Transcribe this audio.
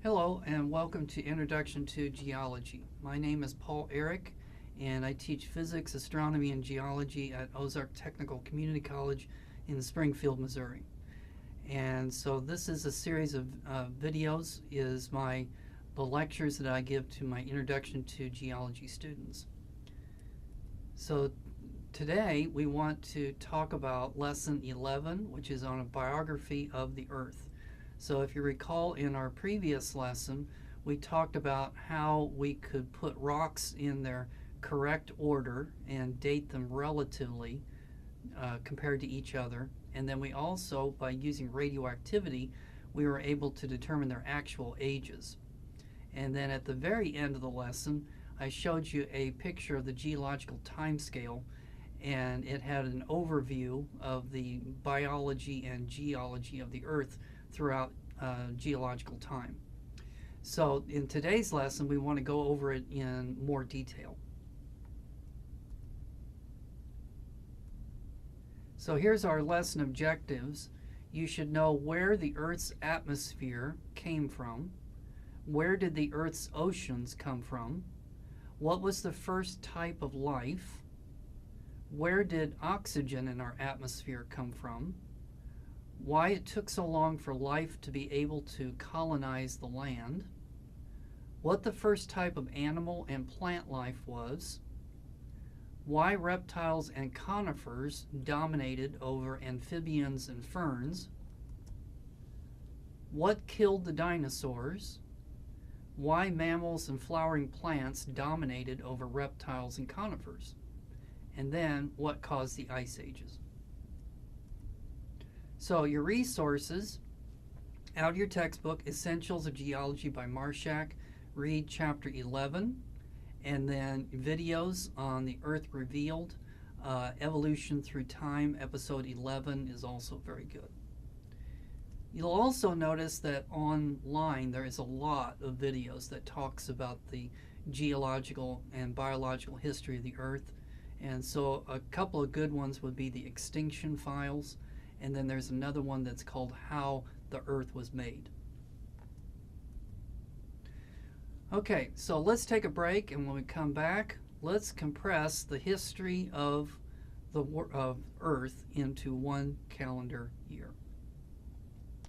Hello and welcome to Introduction to Geology. My name is Paul Eric and I teach physics, astronomy, and geology at Ozark Technical Community College in Springfield, Missouri. And so this is a series of videos, the lectures that I give to my Introduction to Geology students. So today we want to talk about Lesson 11, which is on a biography of the Earth. So if you recall, in our previous lesson, we talked about how we could put rocks in their correct order and date them relatively compared to each other. And then we also, by using radioactivity, we were able to determine their actual ages. And then at the very end of the lesson, I showed you a picture of the geological time scale, and it had an overview of the biology and geology of the Earth throughout geological time. So in today's lesson, we want to go over it in more detail. So here's our lesson objectives. You should know where the Earth's atmosphere came from. Where did the Earth's oceans come from? What was the first type of life? Where did oxygen in our atmosphere come from? Why it took so long for life to be able to colonize the land, what the first type of animal and plant life was, why reptiles and conifers dominated over amphibians and ferns, what killed the dinosaurs, why mammals and flowering plants dominated over reptiles and conifers, and then what caused the ice ages. So your resources, out of your textbook, Essentials of Geology by Marshak, read chapter 11, and then videos on the Earth Revealed, Evolution Through Time, episode 11 is also very good. You'll also notice that online there is a lot of videos that talks about the geological and biological history of the Earth, and so a couple of good ones would be the extinction files, and then there's another one that's called How the Earth Was Made. Okay, so let's take a break, and when we come back, let's compress the history of Earth into one calendar year.